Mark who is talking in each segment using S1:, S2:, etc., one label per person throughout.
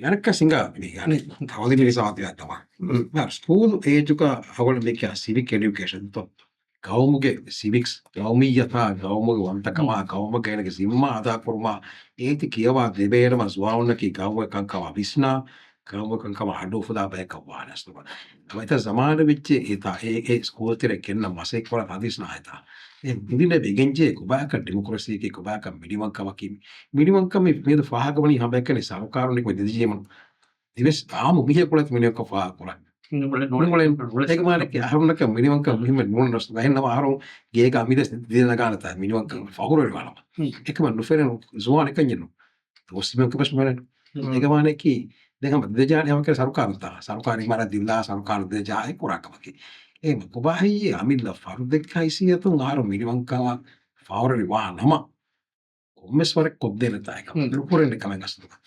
S1: వెనక సింగా yani అవధి సాధ్యతమా school ఏಜುಗ ಅವಲಂಬಿಕೆ Civic education ಗೌಮಗೆ civics ಗೌಮೀಯತ ಗೌಮಗ ವಂತಕಮ ಗೌಮಗೈನಗೆ ಸಿಂಹ ಅದಾ kurma ಏತಿ ಕಿಯವ ದೆಬೇರಮ ಸ್ವಾವನಕಿ guava ಕಂಕಮ ವಿಸ್ನಾ ගම කංකම අඩුපුදා බයකවාන ස්තුව මත සමාන වෙච්ච ඒ ස්කෝතිර කෙන්න මසෙක් වල හදිස්නායතා ඒ මිදින බෙගෙන්ජේ කුබාක ඩෙමොක්‍රසීකේ කුබාක මිනිමංකමකි මිනිමංකම මේද ෆාහකමනි හබැකනේ සරකාරුනික දෙදිජේමන දිවස් ආම මිහිය කොලත් මිනිමක ෆාහ කොලත් නොනගලෙන් ඒක මානේ අහරුනක මිනිමංක මුහිම නෝන රස් නැහෙන්නම අහරු ගේක අමිදස් දින ගානත මිනිමංක ෆහුරේ ගානම එකම නොෆෙරන සුවාන කඤ්ඤනු ඔස්සිමක ප්‍රශ්නවල ඒක මානේ කි देखा देजा हम के सरकार होता सरकारी हमारा दिल्ला सरकार देजा है पूरा कमकी ए मकुबाही अमिल फरुद देखा इसी तो गारो मिनिमम का फावरी वा नम कोमेस्वर कोद्दे लेता है कम पूरे ने कमेंगा सुना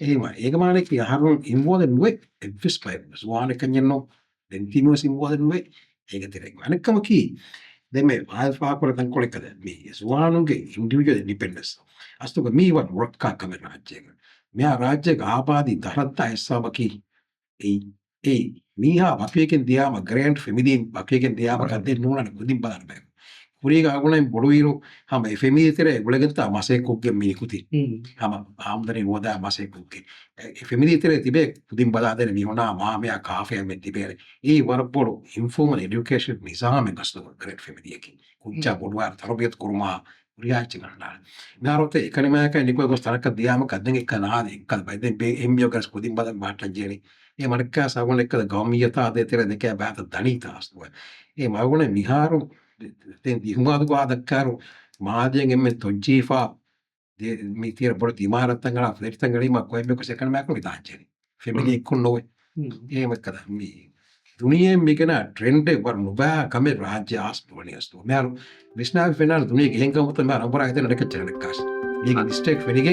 S1: ए मा एक माने कि हर इन्वॉल्व वे एफिस पे सुआने कन्यनो डेंटिमोस इन्वॉल्व वे एक तेरे माने कमकी दे में अल्फा को तंकोले कदे मी सुआनु के इंडिविजुअल इंडिपेंडेंस अस्तु मी वन वर्क का कमेना अच्छेगा මෙයා රාජ්‍යක ආපාදී දරත්තා එස්සාවකි ඒ මීහා වකයකින් දියාම ග්‍රෑන්ඩ් ෆෙමිදීන් වකයකින් දියාම කද්දේ නෝනන බුදින් බලන්න බෑ කුරීග ආගුණෙන් බොඩුවීරු හම ෆෙමිදිතර ගුලගෙන්තා මසේ කුක්ගේ මිනිකුති හම ආම්දරේ වෝදා මසේ කුක්ගේ ෆෙමිදිතර තිබේ බුදින් බලා දෙන මිහුණා මාමයා කාෆේ මෙ තිබේ ඒ වරපොඩු ඉන්ෆෝමල් එඩියුකේෂන් නිසාම ගස්තු ග්‍රේට් ෆෙමිදියකි කුච්චා බොඩුවාර තරබියත් කුරුමා රියාච්චි කරනවා නාරොත එකනමයක නිකෝ ගොස්තරක දියාම කද්දෙන් එක නාදී කල් බයිද බේ එම්බියෝ ගස් කුදින් බල මාට්ට ජේනි ඒ මඩක්කා සාගුණ එක්ක ගෞමියතා දෙතර දෙක බෑත දණීතාස්තුව ඒ මගුණ මිහාරු දෙන් දිහුමාදු ගාදක්කාරු මාදයෙන් එම්මෙ තොජ්ජීෆා මිතිර බොර ඉමාරත්තංගල ෆ්ලෙට්තංගලි මක්කොයි මේක සෙකන්ඩ් මෑකෝ විතාංචරි ෆැමිලි කුන්නෝයි ඒ මකද මී दुनिया में क्या ट्रेंड पर नुबा कमे राज्य आस्पवनी अस्तु मैं विष्णु फिनाल दुनिया के हेंगा मतलब मैं अंबर आगे नडक चरण कास ये मिस्टेक फिनिंग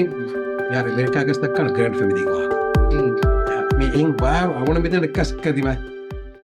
S1: यार अमेरिका के तक ग्रैंड फैमिली को मैं इन बार आवण में नडक कस कदी मैं